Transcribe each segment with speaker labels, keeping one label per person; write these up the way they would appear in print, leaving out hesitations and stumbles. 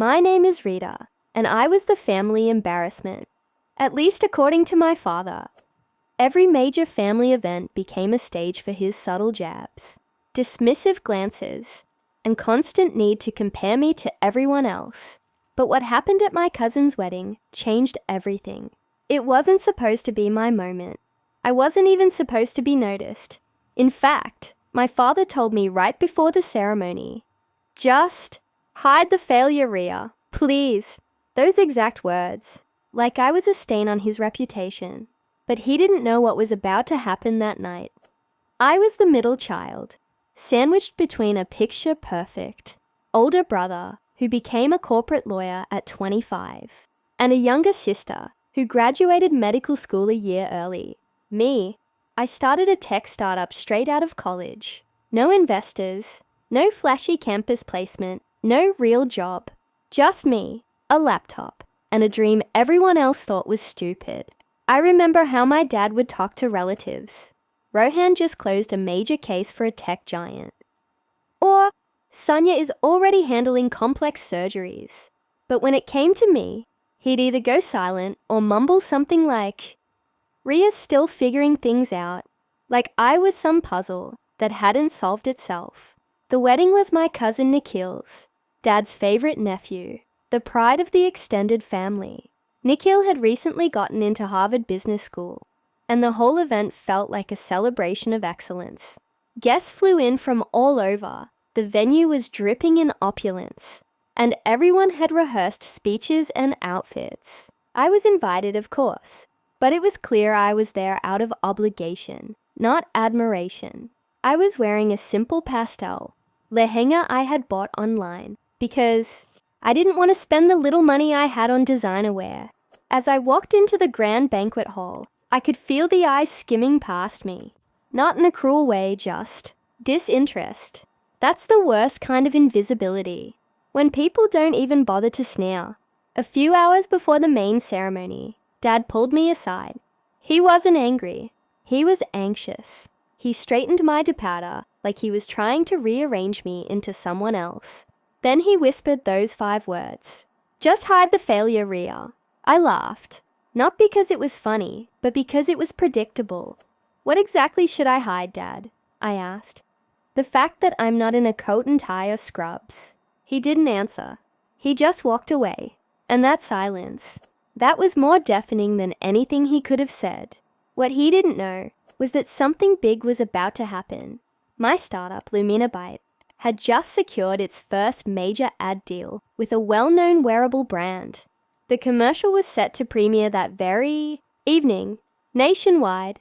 Speaker 1: My name is Rita, and I was the family embarrassment, at least according to my father. Every major family event became a stage for his subtle jabs, dismissive glances, and constant need to compare me to everyone else. But what happened at my cousin's wedding changed everything. It wasn't supposed to be my moment. I wasn't even supposed to be noticed. In fact, my father told me right before the ceremony, "Just hide the failure, Rhea, please." Those exact words, like I was a stain on his reputation. But he didn't know what was about to happen that night. I was the middle child, sandwiched between a picture-perfect older brother who became a corporate lawyer at 25, and a younger sister who graduated medical school a year early. Me, I started a tech startup straight out of college. No investors, no flashy campus placement, no real job. Just me, a laptop, and a dream everyone else thought was stupid. I remember how my dad would talk to relatives. Rohan just closed a major case for a tech giant. Or, Sanya is already handling complex surgeries. But when it came to me, he'd either go silent or mumble something like, "Ria's still figuring things out," like I was some puzzle that hadn't solved itself. The wedding was my cousin Nikhil's, Dad's favorite nephew, the pride of the extended family. Nikhil had recently gotten into Harvard Business School, and the whole event felt like a celebration of excellence. Guests flew in from all over. The venue was dripping in opulence, and everyone had rehearsed speeches and outfits. I was invited, of course, but it was clear I was there out of obligation, not admiration. I was wearing a simple pastel lehenga I had bought online because I didn't want to spend the little money I had on designer wear. As I walked into the grand banquet hall, I could feel the eyes skimming past me. Not in a cruel way, just disinterest. That's the worst kind of invisibility. When people don't even bother to sneer. A few hours before the main ceremony, Dad pulled me aside. He wasn't angry. He was anxious. He straightened my depowder like he was trying to rearrange me into someone else. Then he whispered those 5 words. "Just hide the failure, Rhea." I laughed. Not because it was funny, but because it was predictable. "What exactly should I hide, Dad?" I asked. "The fact that I'm not in a coat and tie or scrubs." He didn't answer. He just walked away. And that silence, that was more deafening than anything he could have said. What he didn't know was that something big was about to happen. My startup, Luminabyte, had just secured its first major ad deal with a well-known wearable brand. The commercial was set to premiere that very evening, nationwide,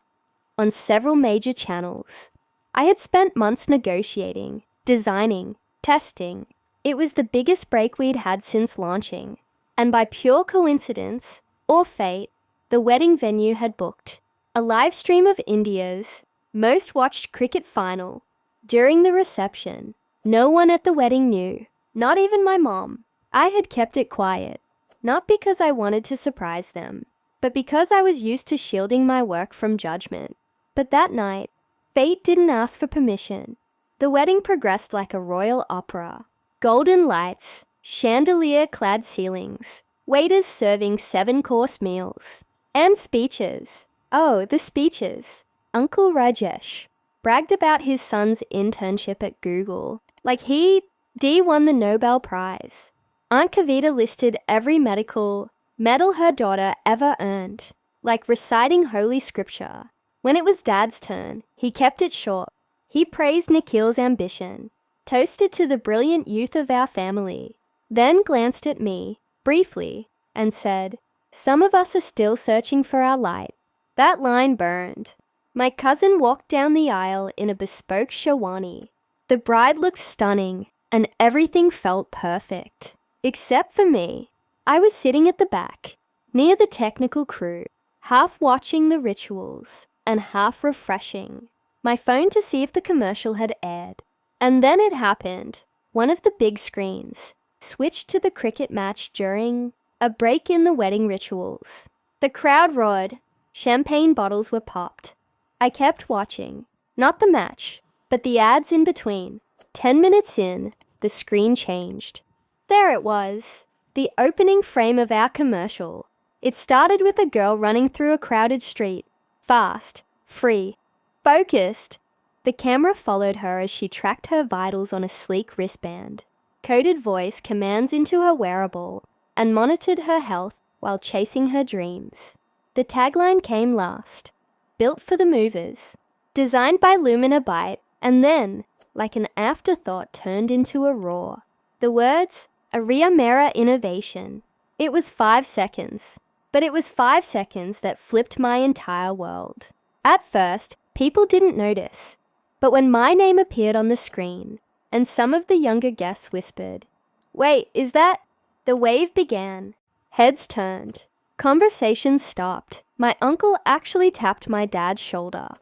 Speaker 1: on several major channels. I had spent months negotiating, designing, testing. It was the biggest break we'd had since launching. And by pure coincidence, or fate, the wedding venue had booked a live stream of India's most watched cricket final. During the reception, no one at the wedding knew, not even my mom. I had kept it quiet, not because I wanted to surprise them, but because I was used to shielding my work from judgment. But that night, fate didn't ask for permission. The wedding progressed like a royal opera. Golden lights, chandelier-clad ceilings, waiters serving 7-course meals, and speeches. Oh, the speeches. Uncle Rajesh bragged about his son's internship at Google, like D won the Nobel Prize. Aunt Kavita listed every medal her daughter ever earned, like reciting holy scripture. When it was Dad's turn, he kept it short. He praised Nikhil's ambition, toasted to the brilliant youth of our family, then glanced at me, briefly, and said, "Some of us are still searching for our light." That line burned. My cousin walked down the aisle in a bespoke sherwani. The bride looked stunning, and everything felt perfect. Except for me. I was sitting at the back, near the technical crew, half watching the rituals, and half refreshing my phone to see if the commercial had aired. And then it happened. One of the big screens switched to the cricket match during a break in the wedding rituals. The crowd roared. Champagne bottles were popped. I kept watching. Not the match, but the ads in between. 10 minutes in, the screen changed. There it was. The opening frame of our commercial. It started with a girl running through a crowded street. Fast, free, focused. The camera followed her as she tracked her vitals on a sleek wristband, coded voice commands into her wearable, and monitored her health while chasing her dreams. The tagline came last. Built for the movers. Designed by Lumina Byte, and then, like an afterthought, turned into a roar. The words, a Ria Mera innovation. It was 5 seconds. But it was 5 seconds that flipped my entire world. At first, people didn't notice. But when my name appeared on the screen, and some of the younger guests whispered, "Wait, is that?" The wave began. Heads turned. Conversations stopped. My uncle actually tapped my dad's shoulder.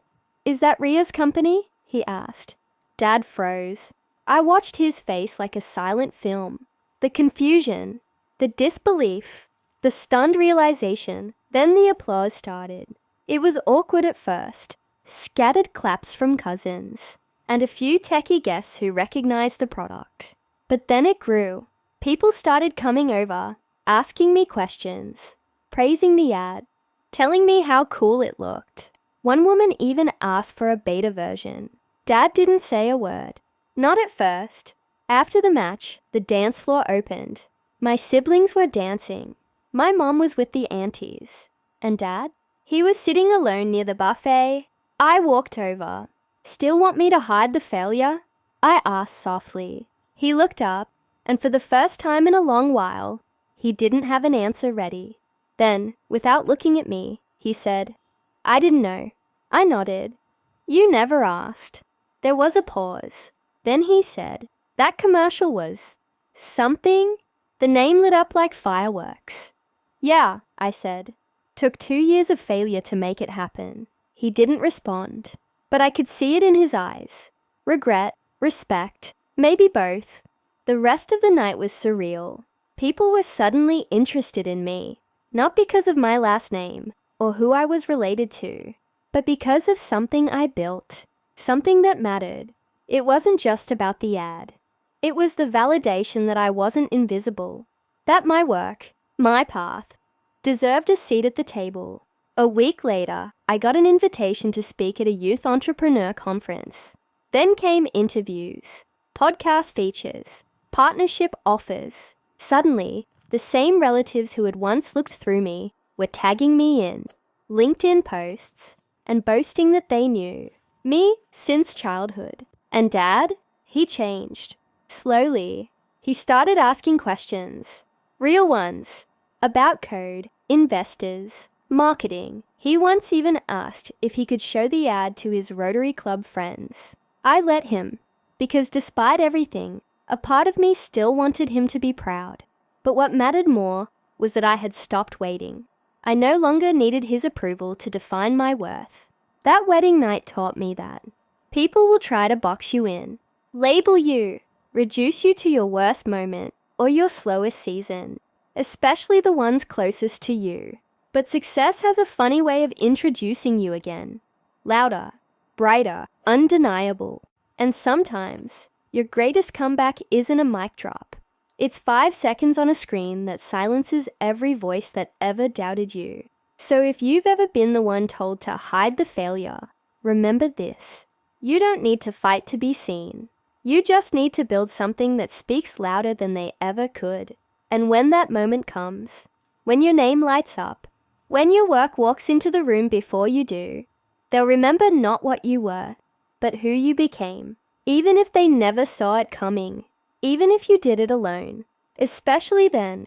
Speaker 1: "Is that Ria's company?" he asked. Dad froze. I watched his face like a silent film. The confusion, the disbelief, the stunned realization, then the applause started. It was awkward at first. Scattered claps from cousins, and a few techie guests who recognized the product. But then it grew. People started coming over, asking me questions, praising the ad, telling me how cool it looked. One woman even asked for a beta version. Dad didn't say a word. Not at first. After the match, the dance floor opened. My siblings were dancing. My mom was with the aunties. And Dad? He was sitting alone near the buffet. I walked over. "Still want me to hide the failure?" I asked softly. He looked up, and for the first time in a long while, he didn't have an answer ready. Then, without looking at me, he said, "I didn't know." I nodded. "You never asked." There was a pause. Then he said, "That commercial was something?" The name lit up like fireworks. "Yeah," I said. "Took 2 years of failure to make it happen." He didn't respond, but I could see it in his eyes. Regret, respect, maybe both. The rest of the night was surreal. People were suddenly interested in me, not because of my last name or who I was related to, but because of something I built, something that mattered. It wasn't just about the ad. It was the validation that I wasn't invisible, that my work, my path, deserved a seat at the table. A week later, I got an invitation to speak at a youth entrepreneur conference. Then came interviews, podcast features, partnership offers. Suddenly, the same relatives who had once looked through me were tagging me in, LinkedIn posts, and boasting that they knew me since childhood. And Dad? He changed. Slowly. He started asking questions. Real ones. About code, investors, marketing. He once even asked if he could show the ad to his Rotary Club friends. I let him, because despite everything, a part of me still wanted him to be proud. But what mattered more was that I had stopped waiting. I no longer needed his approval to define my worth. That wedding night taught me that. People will try to box you in, label you, reduce you to your worst moment or your slowest season, especially the ones closest to you. But success has a funny way of introducing you again. Louder, brighter, undeniable. And sometimes, your greatest comeback isn't a mic drop. It's 5 seconds on a screen that silences every voice that ever doubted you. So if you've ever been the one told to hide the failure, remember this. You don't need to fight to be seen. You just need to build something that speaks louder than they ever could. And when that moment comes, when your name lights up, when your work walks into the room before you do, they'll remember not what you were, but who you became, even if they never saw it coming, even if you did it alone. Especially then,